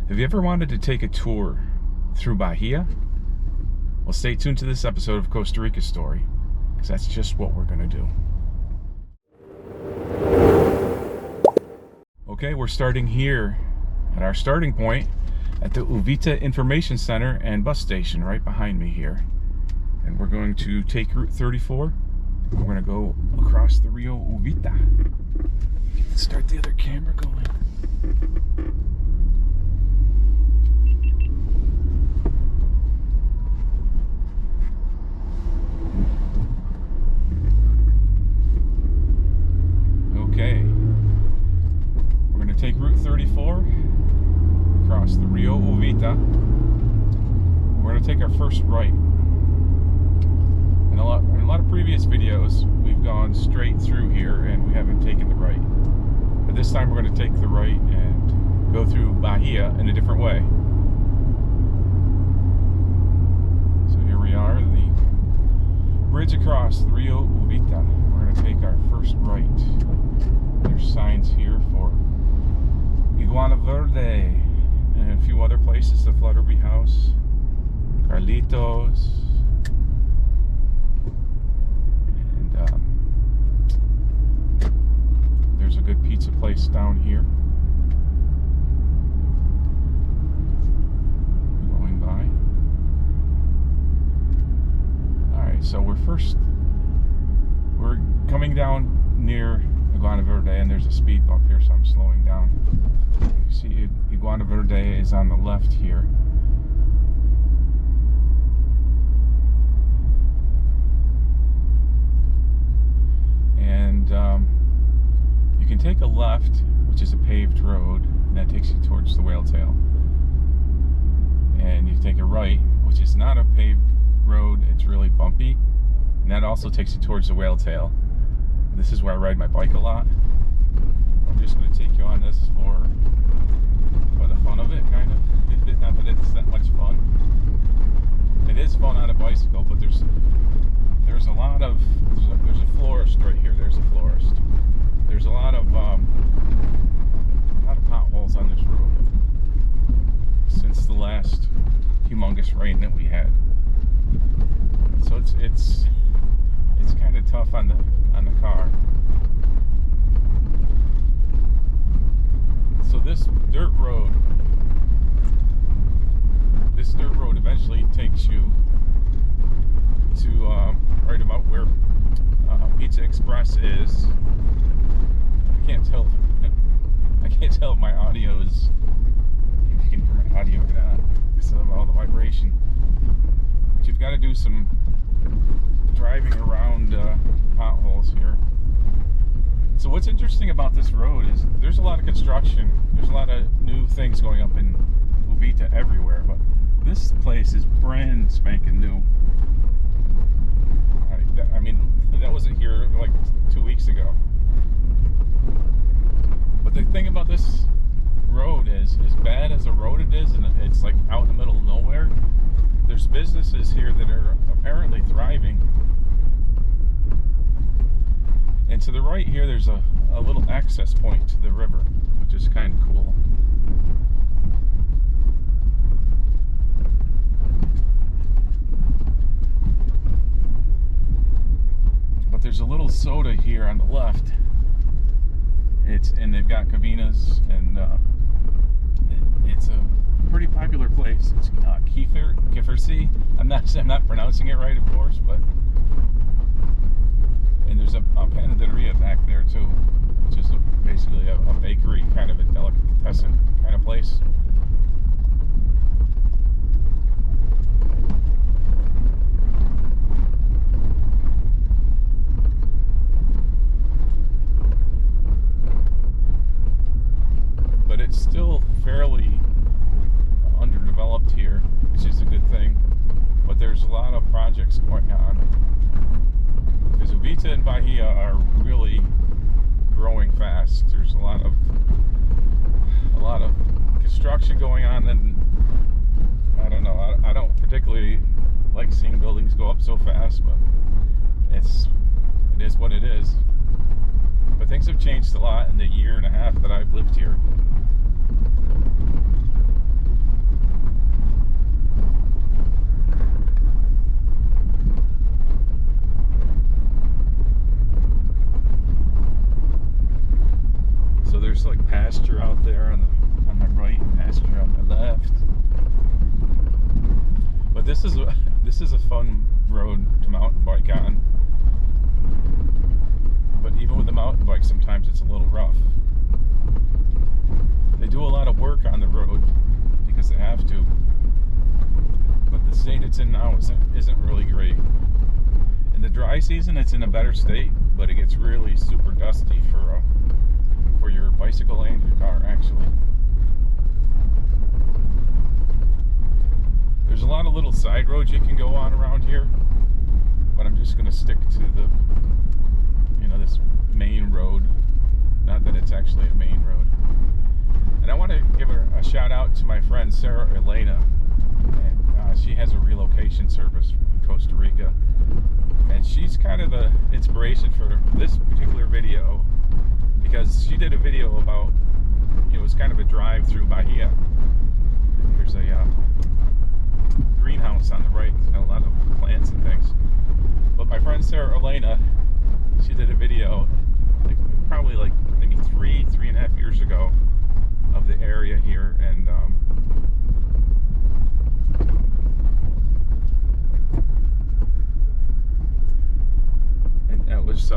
Have you ever wanted to take a tour through Bahia? Well, stay tuned to this episode of Costa Rica Story, because that's just what we're going to do. Okay, we're starting here at our starting point at the Uvita Information Center and bus station right behind me here. And we're going to take Route 34. We're going to go across the Rio Uvita. Let's start the other camera going. Okay, we're going to take Route 34 across the Rio Uvita. We're going to take our first right. In a lot of previous videos, we've gone straight through here and we haven't taken the right. But this time we're going to take the right and go through Bahia in a different way. So here we are, the bridge across the Rio Uvita. We're going to take our first right. There's signs here for Iguana Verde and a few other places, the Flutterby House, Carlitos, and there's a good pizza place down here. Going by. Alright, so we're coming down near Iguana Verde, and there's a speed bump here, so I'm slowing down. You see Iguana Verde is on the left here. And you can take a left, which is a paved road, and that takes you towards the whale tail. And you take a right, which is not a paved road, it's really bumpy, and that also takes you towards the whale tail. This is where I ride my bike a lot. I'm just going to take you on this for the fun of it, kind of. Not that it's that much fun. It is fun on a bicycle, but there's a lot of there's a florist right here. There's a florist. There's a lot of potholes on this road since the last humongous rain that we had. So it's kind of tough on the car. So this dirt road eventually takes you to right about where Pizza Express is. I can't tell if my audio is, if you can hear my audio or not because of all the vibration. But you've got to do some driving around potholes here. So what's interesting about this road is there's a lot of construction. There's a lot of new things going up in Uvita everywhere, but this place is brand spanking new. I mean, that wasn't here like 2 weeks ago. But the thing about this road is, as bad as a road it is, and it's like out in the middle of nowhere, there's businesses here that are apparently thriving. And to the right here, there's a little access point to the river, which is kind of cool. But there's a little soda here on the left. And they've got cabinas, and it's a pretty popular place. It's Kiefersee. I'm not pronouncing it right, of course, but. And there's a panaderia back there too, which is basically a bakery, kind of a delicatessen kind of place. But it's still fairly underdeveloped here, which is a good thing. But there's a lot of projects going on. Because Uvita and Bahia are really growing fast. There's a lot of construction going on, and I don't know. I don't particularly like seeing buildings go up so fast, but it is what it is. But things have changed a lot in the year and a half that I've lived here. is a fun road to mountain bike on. But even with the mountain bike, sometimes it's a little rough. They do a lot of work on the road because they have to. But the state it's in now isn't really great. In the dry season, it's in a better state, but it gets really super dusty for your bicycle and your car, actually. There's a lot of little side roads you can go on around here, but I'm just going to stick to the, this main road. Not that it's actually a main road. And I want to give a shout out to my friend Sarah Elena. And she has a relocation service in Costa Rica. And she's kind of the inspiration for this particular video, because she did a video about, it was kind of a drive through Bahia. There's a greenhouse on the right, a lot of plants and things. But my friend Sarah Elena, she did a video probably maybe 3.5 years ago of the area here, and that was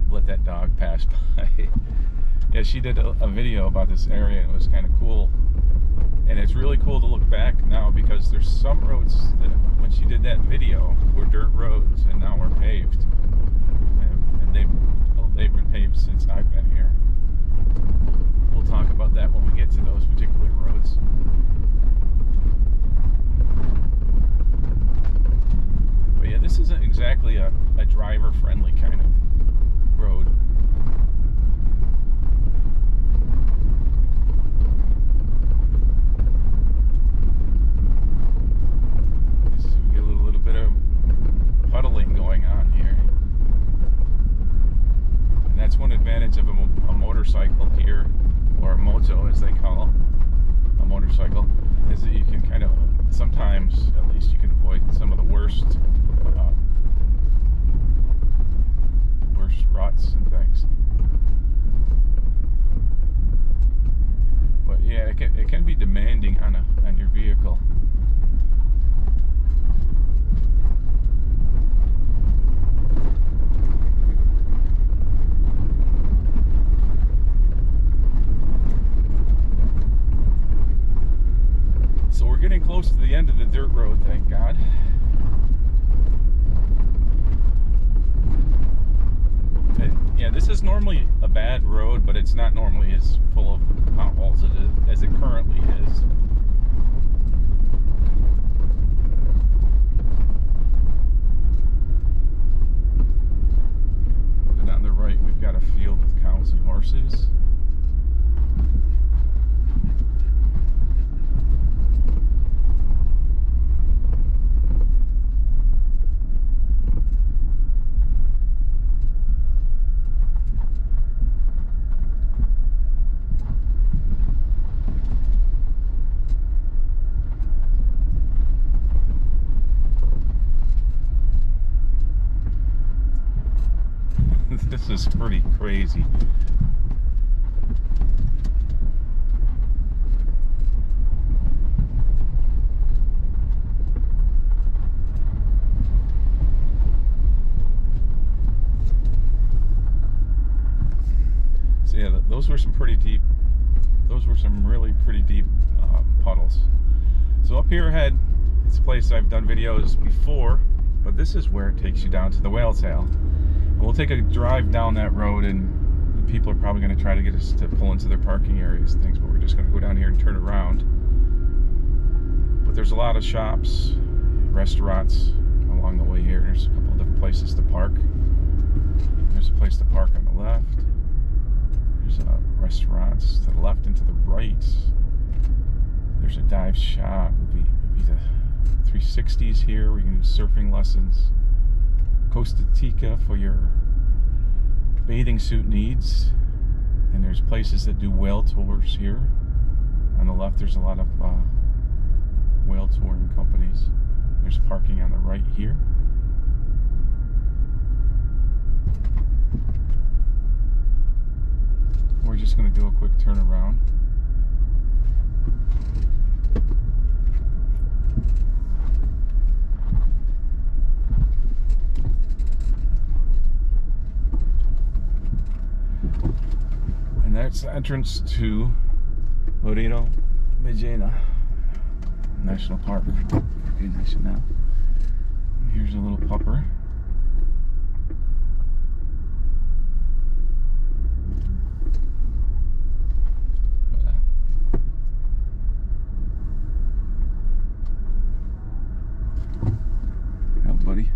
let that dog pass by. Yeah, she did a video about this area, and it was kind of cool. And it's really cool to look back now, because there's some roads that, when she did that video, were dirt roads and now are paved. And they've been paved since I've been here. We'll talk about that when we get to those particular roads. But yeah, this isn't exactly a driver-friendly kind of road. Puddling going on here, and that's one advantage of a motorcycle here, or a moto as they call a motorcycle, is that you can kind of, sometimes at least, you can avoid some of the worst ruts and things. But yeah, it can be demanding on your vehicle. Getting close to the end of the dirt road, thank God. Yeah, this is normally a bad road, but it's not normally as full of potholes as it currently is. And on the right, we've got a field with cows and horses. This is pretty crazy. So yeah, those were some pretty deep. Those were some really pretty deep puddles. So up here ahead, it's a place I've done videos before, but this is where it takes you down to the whale tail. We'll take a drive down that road, and the people are probably going to try to get us to pull into their parking areas and things, but we're just going to go down here and turn around. But there's a lot of shops, restaurants along the way here. There's a couple of different places to park. There's a place to park on the left. There's restaurants to the left and to the right. There's a dive shop. It'd be the 360s here where you can do surfing lessons. Costa Rica for your bathing suit needs. And there's places that do whale tours here. On the left, there's a lot of whale touring companies. There's parking on the right here. We're just going to do a quick turnaround. That's the entrance to Marino, Ballena National Park. Okay, Nacional. Here's a little pupper. Oh, buddy.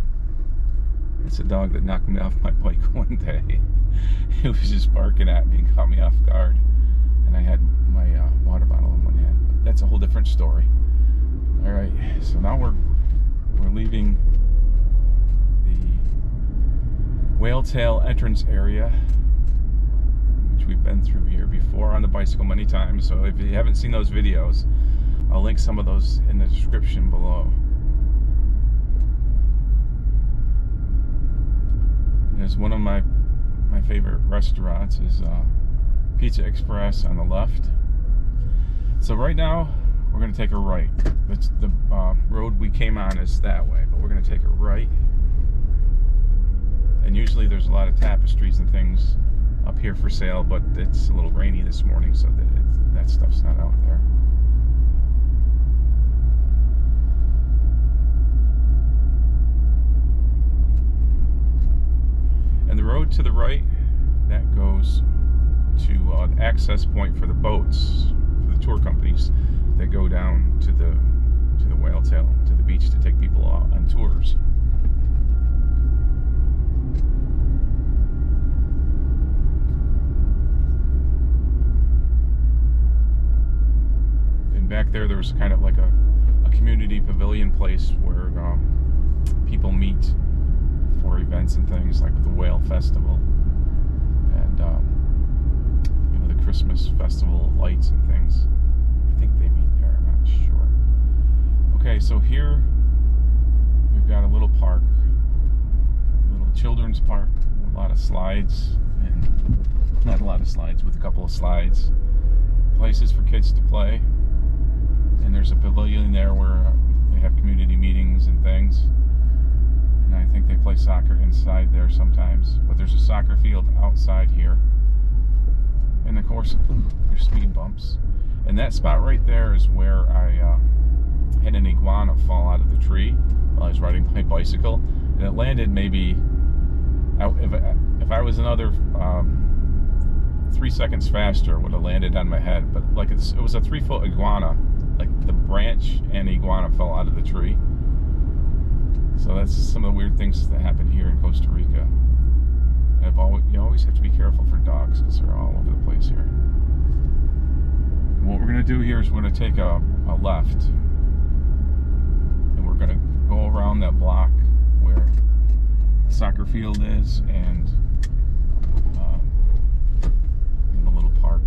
It's a dog that knocked me off my bike one day. It was just barking at me and caught me off guard. And I had my water bottle in one hand. But that's a whole different story. All right, so now we're leaving the Whale Tail entrance area, which we've been through here before on the bicycle many times. So if you haven't seen those videos, I'll link some of those in the description below. There's one of my favorite restaurants is Pizza Express on the left. So right now we're going to take a right. That's the road we came on is that way, but we're going to take a right. And usually there's a lot of tapestries and things up here for sale, but it's a little rainy this morning, so that stuff's not out there. And the road to the right, that goes to the access point for the boats, for the tour companies that go down to the Whale Tail, to the beach to take people on tours. And back there was kind of like a community pavilion place where people meet for events and things, like with the Whale Festival and you know, the Christmas festival lights and things. I think they meet there, I'm not sure. Okay, so here we've got a little park, a little children's park, a lot of slides, and not a lot of slides, with a couple of slides, places for kids to play, and there's a pavilion there where they have community meetings and things. And I think they play soccer inside there sometimes. But there's a soccer field outside here. And of course, there's speed bumps. And that spot right there is where I had an iguana fall out of the tree while I was riding my bicycle. And it landed maybe, if I was another 3 seconds faster, it would have landed on my head. But like it was a 3-foot iguana. Like the branch and the iguana fell out of the tree. So that's some of the weird things that happen here in Costa Rica. You always have to be careful for dogs because they're all over the place here. And what we're going to do here is we're going to take a left. And we're going to go around that block where the soccer field is and in the little park.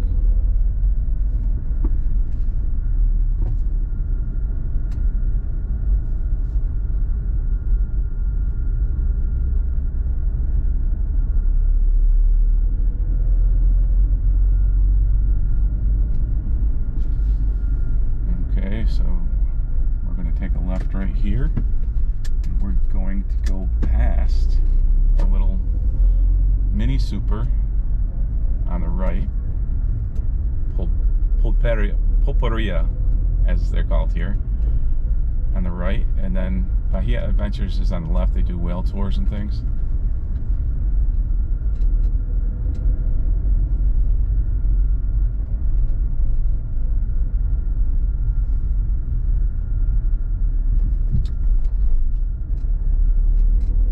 So we're going to take a left right here, and we're going to go past a little mini super on the right, Pulperia as they're called here, on the right, and then Bahia Adventures is on the left. They do whale tours and things.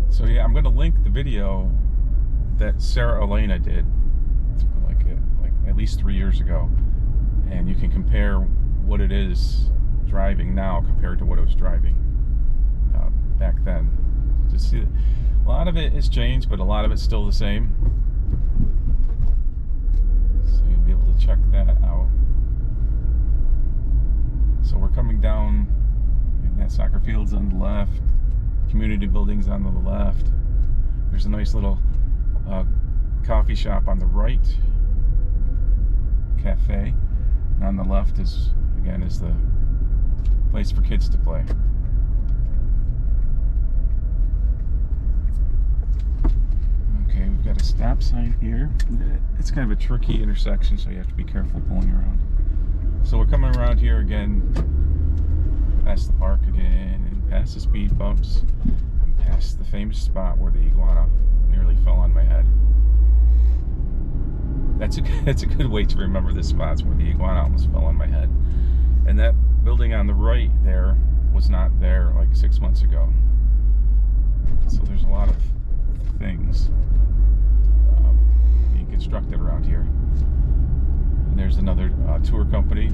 So yeah, I'm going to link the video that Elena did, like at least 3 years ago, and you can compare what it is driving now compared to what it was driving back then. Just see that a lot of it has changed, but a lot of it's still the same. So you'll be able to check that out. So we're coming down, and that soccer field's on the left. Community buildings on the left. There's a nice little coffee shop on the right, cafe, and on the left is the place for kids to play. Okay, we've we've got a stop sign here. It's kind of a tricky intersection, so you have to be careful pulling around. So we're coming around here again, past the park again, and past the speed bumps, and past the famous spot where the iguana nearly fell on my head. That's a good way to remember the spots where the iguana almost fell on my head. And that building on the right there was not there like 6 months ago. So there's a lot of things being constructed around here. And there's another tour company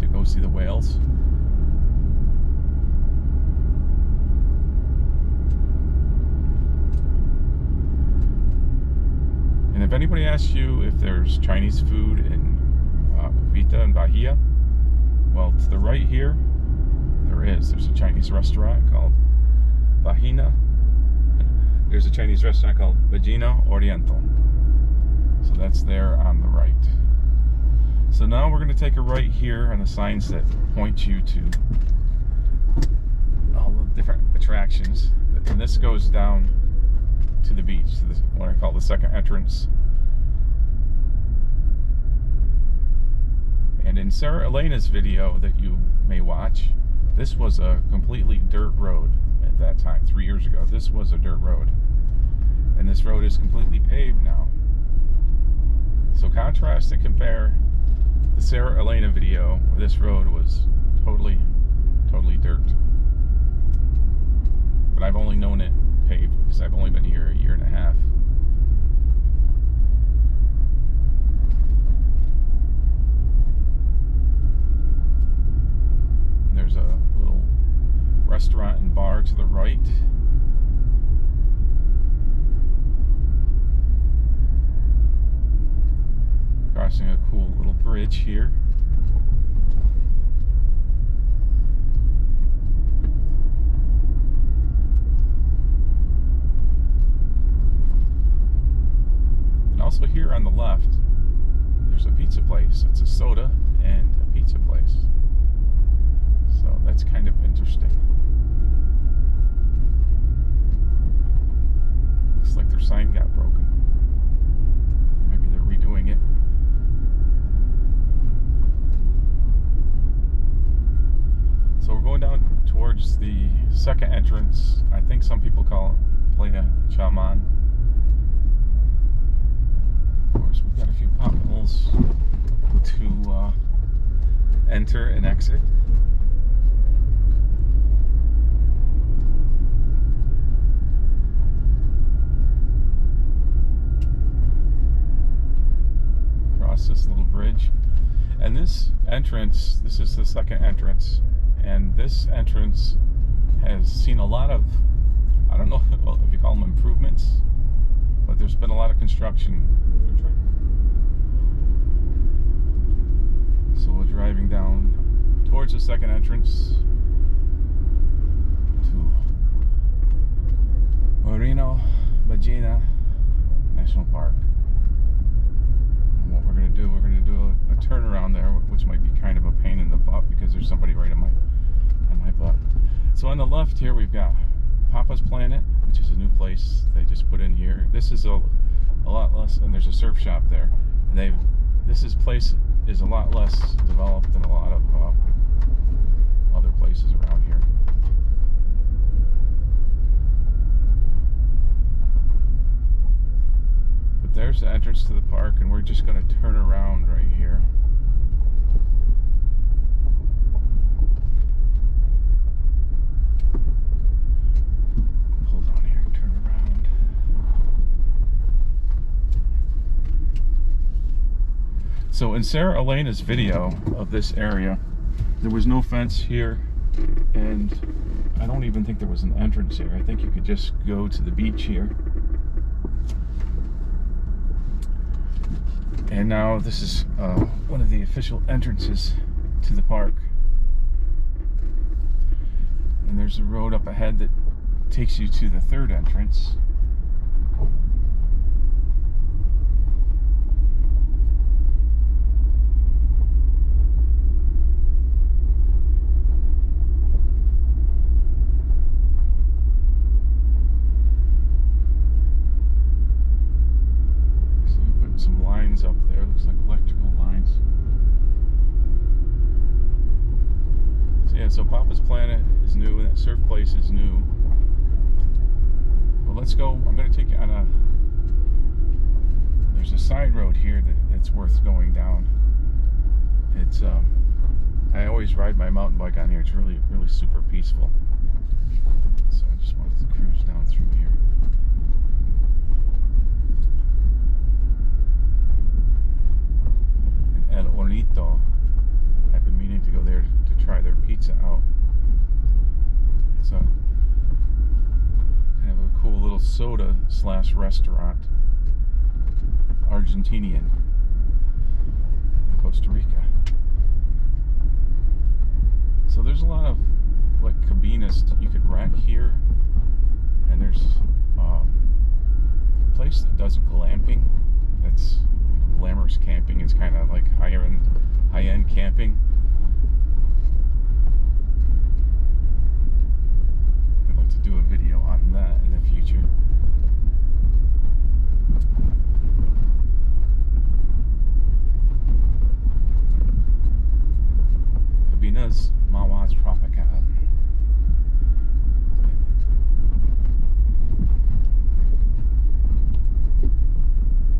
to go see the whales. And if anybody asks you if there's Chinese food in Uvita and Bahia, well, to the right here, there is. There's a Chinese restaurant called Ballena. There's a Chinese restaurant called Ballena Oriental. So that's there on the right. So now we're going to take a right here on the signs that point you to all the different attractions. And this goes down to the beach, to this, what I call the second entrance. And in Sarah Elena's video that you may watch, this was a completely dirt road at that time, 3 years ago. This was a dirt road. And this road is completely paved now. So contrast and compare the Sarah Elena video where this road was totally dirt. But I've only known it paved because I've only been here a year and a half. And there's a little restaurant and bar to the right. Crossing a cool little bridge here. And also here on the left, there's a pizza place. It's a soda and a pizza place. So that's kind of interesting. Looks like their sign got broken. Maybe they're redoing it. So we're going down towards the second entrance. I think some people call it Playa Chaman. Of course, we've got a few potholes to enter and exit. Across this little bridge. And this entrance, this is the second entrance. And this entrance has seen a lot of, I don't know if you call them improvements, but there's been a lot of construction. So we're driving down towards the second entrance to Marino, Ballena National Park. And what we're going to do, a turnaround there, which might be kind of a pain in the butt because there's somebody right on my butt. So on the left here we've got Papa's Planet, which is a new place they just put in here. This is a lot less, and there's a surf shop there. And this place is a lot less developed than a lot of other places around here. But there's the entrance to the park, and we're just going to turn around right here. So in Sarah Elena's video of this area, there was no fence here, and I don't even think there was an entrance here. I think you could just go to the beach here. And now this is one of the official entrances to the park. And there's a road up ahead that takes you to the third entrance. So Papa's Planet is new, and that surf place is new. Well, let's go. I'm going to take you on there's a side road here that's worth going down. It's I always ride my mountain bike on here. It's really super peaceful. So I just wanted to cruise down through here. And El Hornito. I've been meaning to go there to try their pizza out. It's a kind of a cool little soda / restaurant. Argentinian in Costa Rica. So there's a lot of like cabinas you could rent here, and there's a place that does glamping. That's glamorous camping. It's kind of like high-end camping. I'd like to do a video on that in the future. Cabinas Mawas Tropical.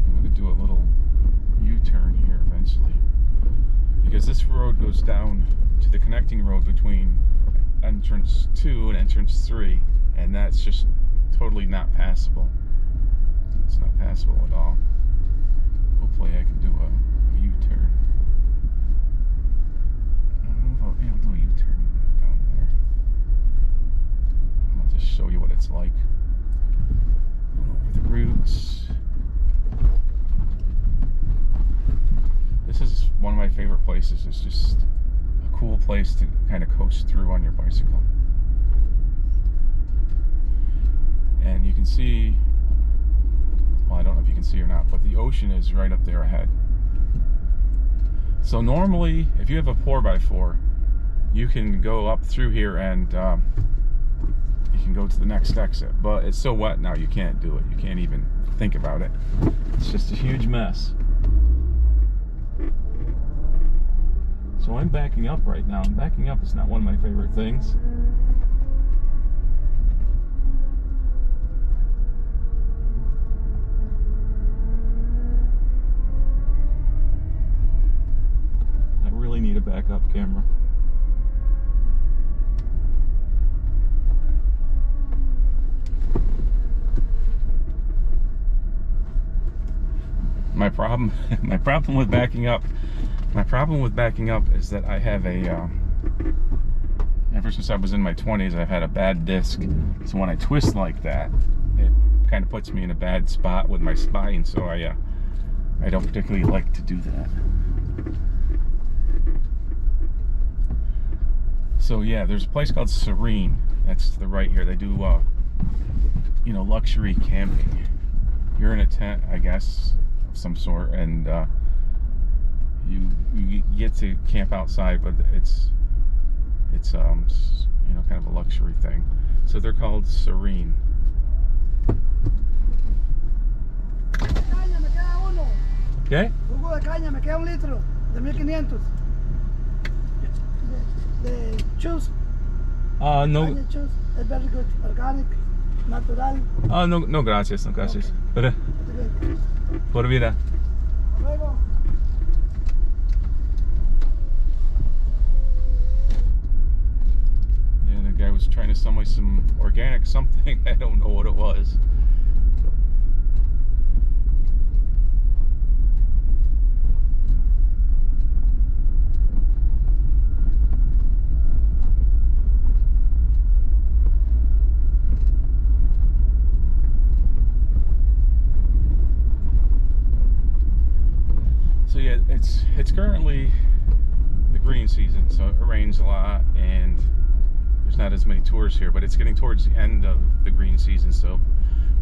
I'm going to do a little U-turn here eventually, because this road goes down to the connecting road between entrance 2 and entrance 3, and that's just totally not passable. It's not passable at all. Hopefully I can do a U-turn. I'll do a U-turn down there. I'll just show you what it's like. Going over the routes. This is one of my favorite places. It's just a cool place to kind of coast through on your bicycle. And you can see, well, I don't know if you can see or not, but the ocean is right up there ahead. So normally, if you have a 4x4, you can go up through here and you can go to the next exit. But it's so wet now, you can't do it. You can't even think about it. It's just a huge mess. So I'm backing up right now. And backing up is not one of my favorite things. I really need a backup camera. My problem with backing up is that I have a ever since I was in my 20s, I've had a bad disc. So when I twist like that, it kind of puts me in a bad spot with my spine. So I don't particularly like to do that. So yeah, there's a place called Serene. That's to the right here. They do luxury camping. You're in a tent, I guess, of some sort, and you get to camp outside, but it's kind of a luxury thing. So they're called Serene. Okay. Jugo de caña, me queda 1 litro de 1500. The juice. No. Caña juice is very good, organic, natural. No gracias, no gracias. Okay. Por vida. Luego. Yeah, the guy was trying to sell me some organic something. I don't know what it was. So yeah, it's currently the green season, so it rains a lot and there's not as many tours here, but it's getting towards the end of the green season, so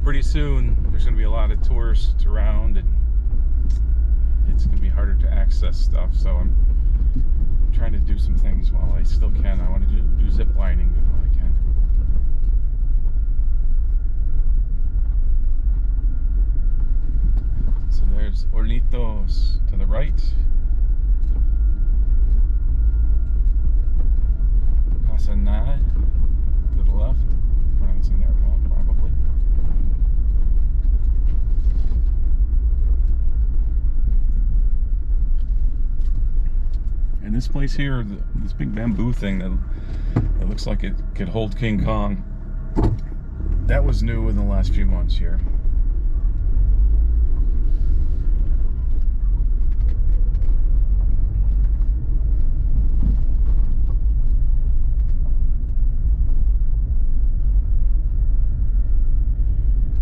pretty soon there's going to be a lot of tourists around and it's going to be harder to access stuff. So I'm trying to do some things while I still can. I want to do zip lining while I can. So there's Hornitos to the right. this place here, this big bamboo thing that looks like it could hold King Kong, that was new in the last few months here.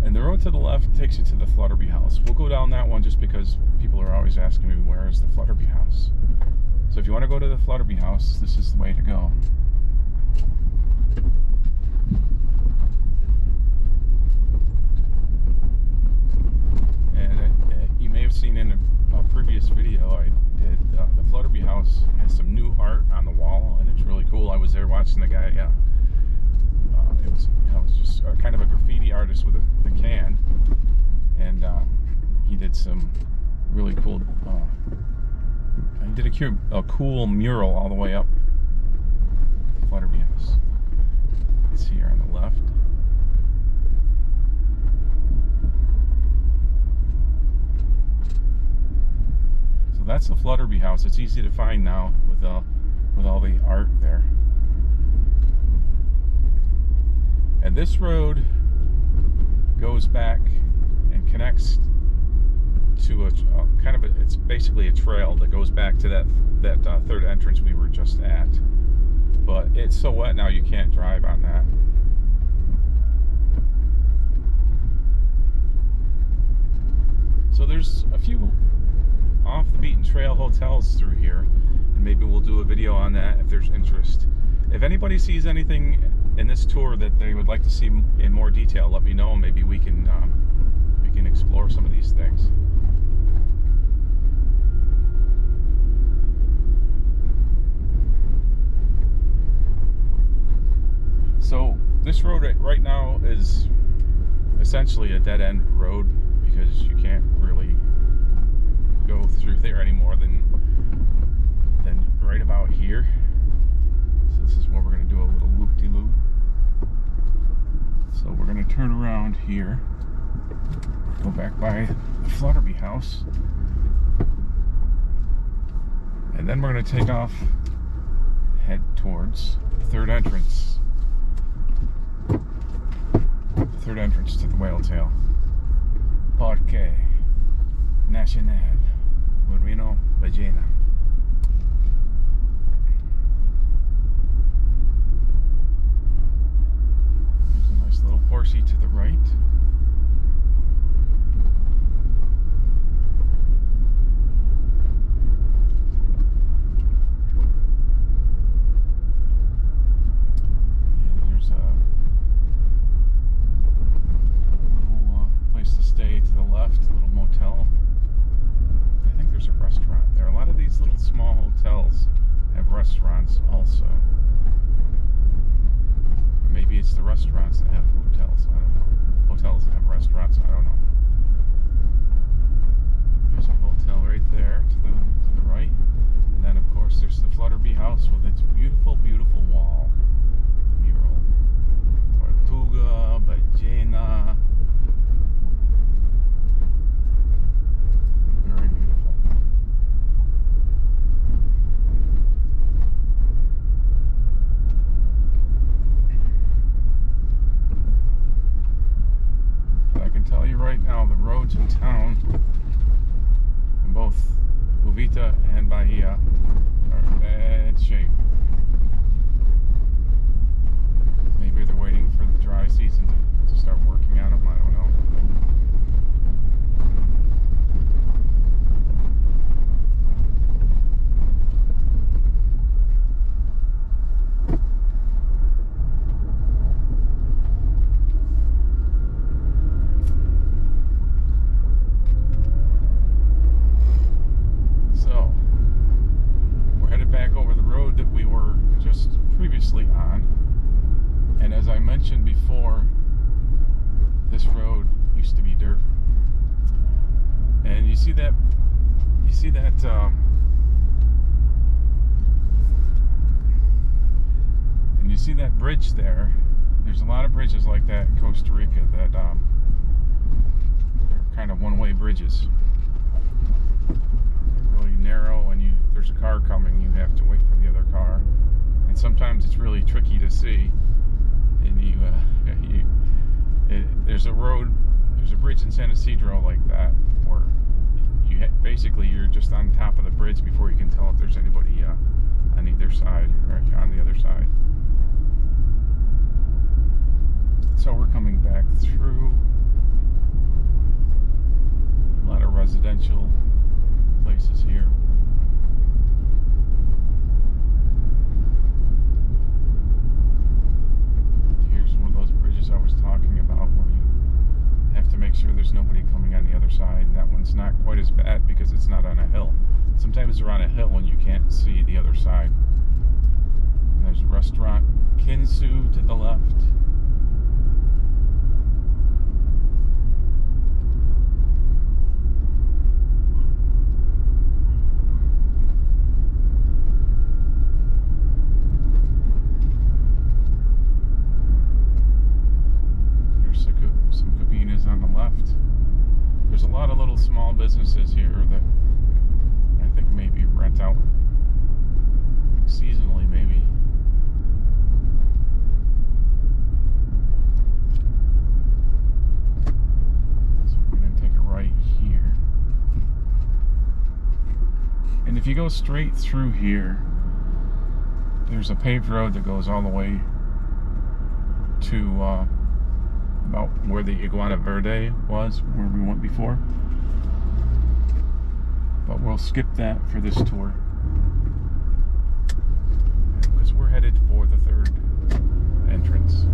And the road to the left takes you to the Flutterby house. We'll go down that one just because people are always asking me, where is the Flutterby house? So if you want to go to the Flutterby house, this is the way to go. And you may have seen in a previous video I did, the Flutterby house has some new art on the wall, and it's really cool. I was there watching the guy, it was, it's just kind of a graffiti artist with a can, and he did some really cool, he did a cool mural all the way up the Flutterby house. It's here on the left. So that's the Flutterby house. It's easy to find now with all the art there. And this road goes back and connects to a kind of it's basically a trail that goes back to that third entrance we were just at. But it's so wet now you can't drive on that. So there's a few off the beaten trail hotels through here, and maybe we'll do a video on that if there's interest. If anybody sees anything in this tour that they would like to see in more detail, let me know, and maybe we can explore some of these things. So this road right now is essentially a dead-end road because you can't really go through there any more than right about here. So this is where we're going to do a little loop-de-loop. So we're going to turn around here, go back by the Flutterby house, and then we're going to take off, head towards the third entrance. The third entrance to the whale tail. Parque, Nacional, Marino, Ballena. There's a nice little horsey to the right. Small hotels have restaurants also. Or maybe it's the restaurants that have hotels, I don't know. Hotels that have restaurants, I don't know. There's a hotel right there to the right. And then of course there's the Flutterby house with its beautiful, beautiful wall. Mural. Tortuga, Ballena. Very beautiful. Tell you right now, the roads in town, in both Uvita and Bahia, are in bad shape. Maybe they're waiting for the dry season to start working on them, I don't know. On, and as I mentioned before, this road used to be dirt, and you see that bridge there. There's a lot of bridges like that in Costa Rica that they're kind of one-way bridges. They're really narrow, and there's a car coming, you have to wait for the other car. And sometimes it's really tricky to see. And there's a bridge in San Isidro like that, where basically you're just on top of the bridge before you can tell if there's anybody on either side or on the other side. So we're coming back through a lot of residential places here. Here's one of those bridges I was talking about where you have to make sure there's nobody coming on the other side. That one's not quite as bad because it's not on a hill. Sometimes they're on a hill and you can't see the other side. And there's restaurant Kinsu to the left. There's a lot of little small businesses here that I think maybe rent out seasonally, maybe. So we're going to take a right here. And if you go straight through here, there's a paved road that goes all the way to about where the Iguana Verde was, where we went before. But we'll skip that for this tour, because we're headed for the third entrance.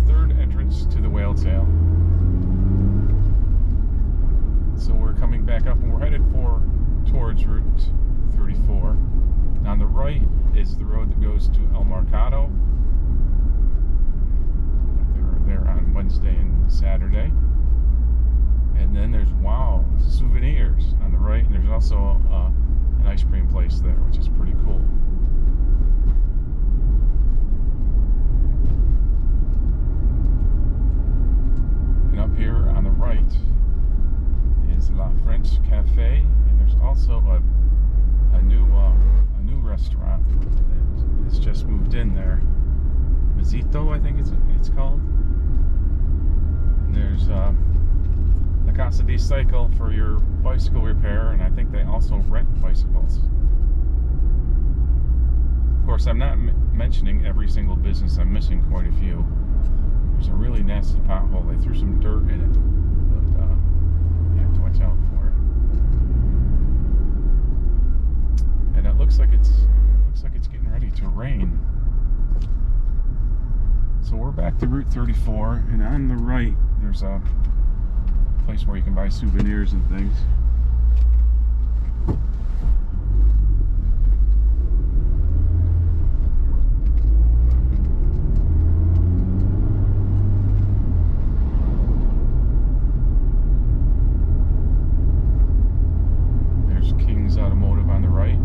Third entrance to the whale tail. So we're coming back up and we're headed towards Route 34. And on the right is the road that goes to El Mercado. There on Wednesday and Saturday. And then there's souvenirs on the right, and there's also an ice cream place there, which is pretty cool. And up here on the right is La French Cafe, and there's also a new restaurant that's just moved in there. Mazito, I think it's called. And there's the Casa de Cycle for your bicycle repair, and I think they also rent bicycles. Of course, I'm not mentioning every single business. I'm missing quite a few. There's a really nasty pothole. They threw some dirt in it, but you have to watch out for it. And it looks like it's getting ready to rain. So we're back to Route 34, and on the right there's a place where you can buy souvenirs and things. There's King's Automotive on the right.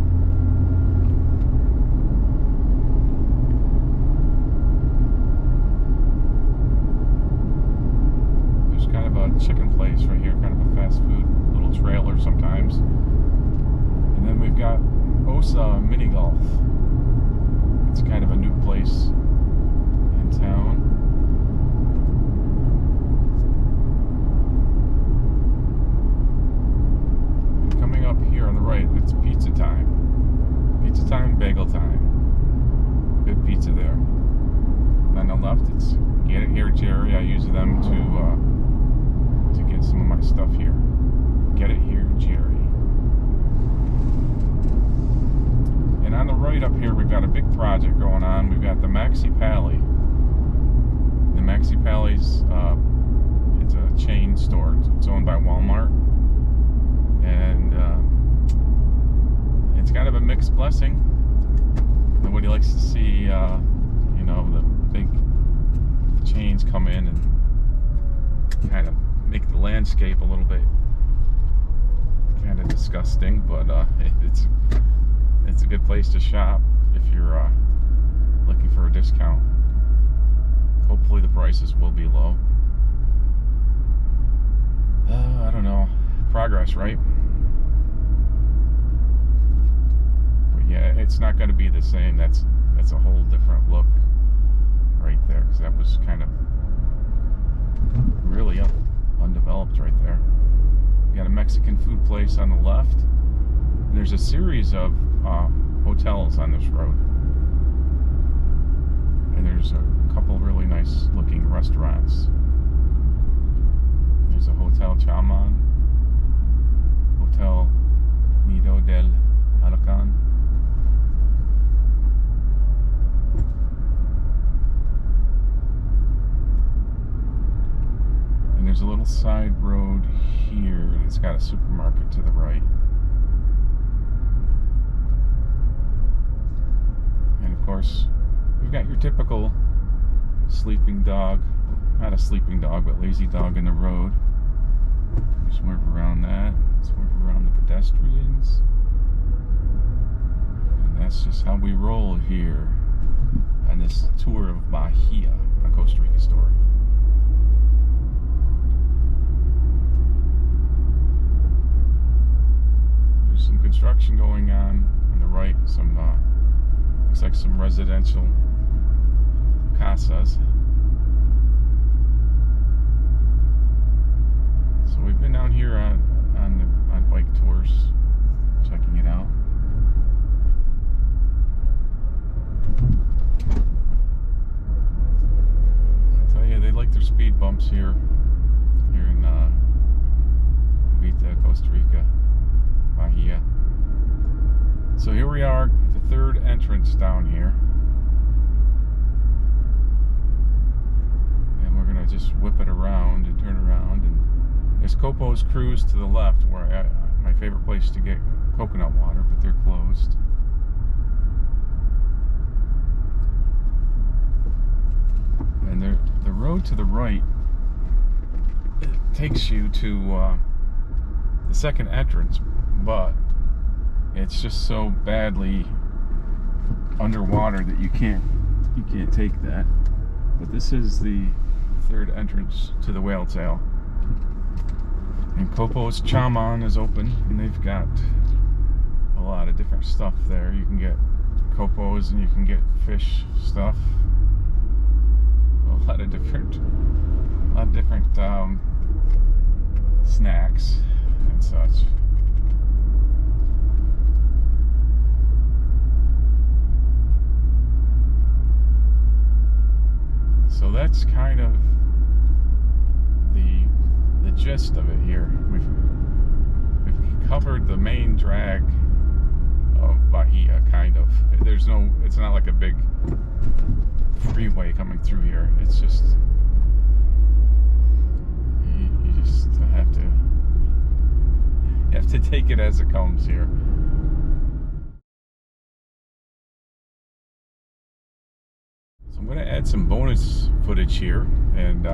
Chicken place right here, kind of a fast food little trailer sometimes. And then we've got Osa Mini Golf. It's kind of a new place in town. And coming up here on the right, it's pizza time. Pizza time, bagel time. Good pizza there. And on the left, it's Get It Here, Jerry. I use them to get some of my stuff here. Get It Here, Jerry. And on the right up here, we've got a big project going on. We've got the Maxi Pally. The Maxi Pally's, it's a chain store. It's owned by Walmart. And it's kind of a mixed blessing. Nobody likes to see, the big chains come in and kind of make the landscape a little bit kind of disgusting, but it's a good place to shop if you're looking for a discount. Hopefully the prices will be low. I don't know. Progress, right? it's not going to be the same. That's a whole different look right there, because that was kind of really undeveloped right there. You got a Mexican food place on the left, and there's a series of hotels on this road, and there's a couple really nice looking restaurants. There's a Hotel Chaman, Hotel Nido del Huracan. And there's a little side road here that's got a supermarket to the right. And of course, we've got your typical sleeping dog, not a sleeping dog, but lazy dog in the road. Swerve around that, swerve around the pedestrians. And that's just how we roll here on this tour of Bahia, a Costa Rica story. There's some construction going on the right, some looks like some residential casas. So we've been down here on bike tours, checking it out. I tell you, they like their speed bumps here in Vita, Costa Rica, Bahia. So here we are at the third entrance down here. And we're gonna just whip it around and turn around, and there's Copo's Cruise to the left, where my favorite place to get coconut water, but they're closed. And the road to the right takes you to the second entrance, but it's just so badly underwater that you can't take that. But this is the third entrance to the whale tail. And Copo's Chaman is open, and they've got a lot of different stuff there. You can get Copos and you can get fish stuff. A lot of different snacks and such. So that's kind of the gist of it here. We've covered the main drag of Bahia, kind of. It's not like a big freeway coming through here. It's just you just have to take it as it comes here. So I'm going to add some bonus footage here, and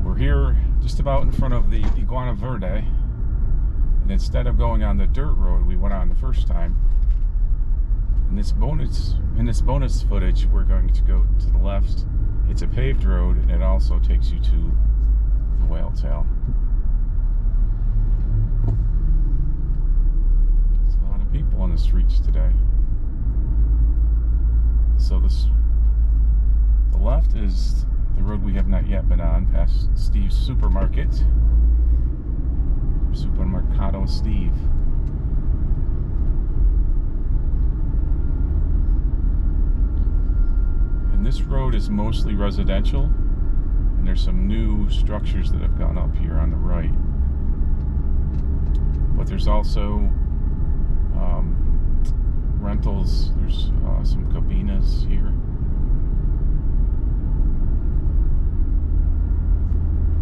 we're here just about in front of the Iguana Verde, and instead of going on the dirt road we went on the first time, in this bonus footage we're going to go to the left. It's a paved road, and it also takes you to the whale tail. There's a lot of people on the streets today. So the left is the road we have not yet been on, past Steve's Supermarket. Supermercado Steve. And this road is mostly residential, and there's some new structures that have gone up here on the right. But there's also rentals. There's some cabinas here.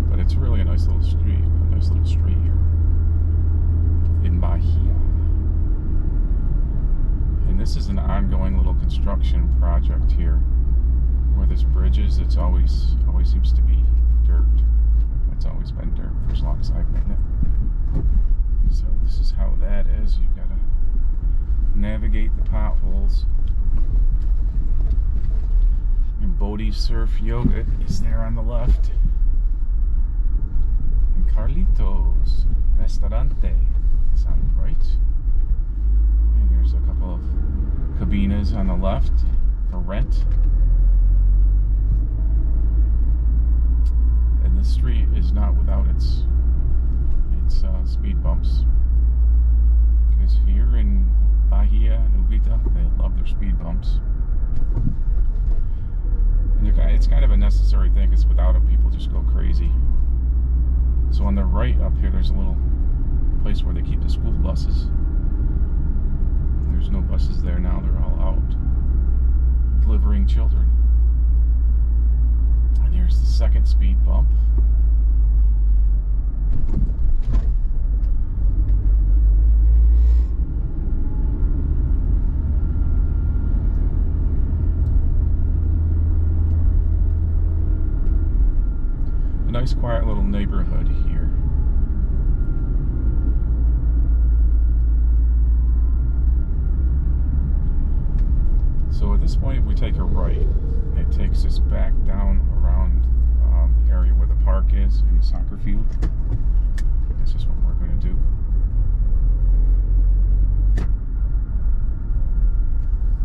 But it's really a nice little street here in Bahia. And this is an ongoing little construction project here. Where this bridge is, it's always seems to be dirt. It's always been dirt for as long as I've known it. So this is how that is. You gotta navigate the potholes. And Bodhi Surf Yoga is there on the left. And Carlitos Restaurante is on the right. And there's a couple of is on the left for rent. And the street is not without its speed bumps. Because here in Bahia and Uvita, they love their speed bumps. And it's kind of a necessary thing, because without it, people just go crazy. So on the right up here, there's a little place where they keep the school buses. There's no buses there now, they're all out delivering children. And here's the second speed bump. A nice quiet little neighborhood here. So at this point, if we take a right, it takes us back down around the area where the park is and the soccer field. That's just what we're going to do.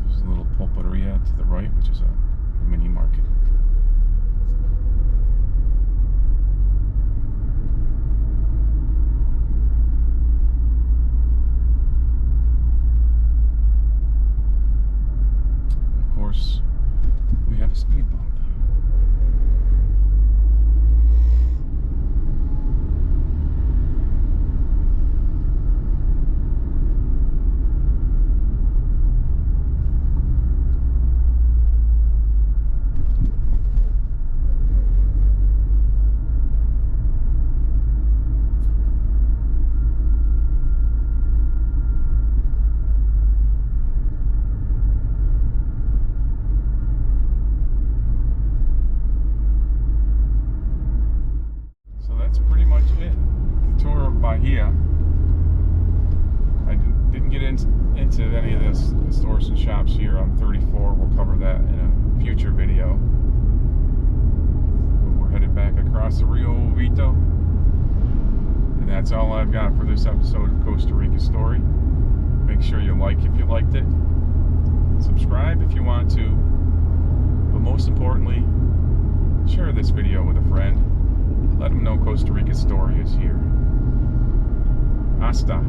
There's a little pulperia to the right, which is a mini market. We have a speed bump. Bahia. I didn't get into any of this stores and shops here on 34. We'll cover that in a future video. But we're headed back across the Rio Uvita. And that's all I've got for this episode of Costa Rica Story. Make sure you like if you liked it. Subscribe if you want to. But most importantly, share this video with a friend. Let them know Costa Rica Story is here. Hasta.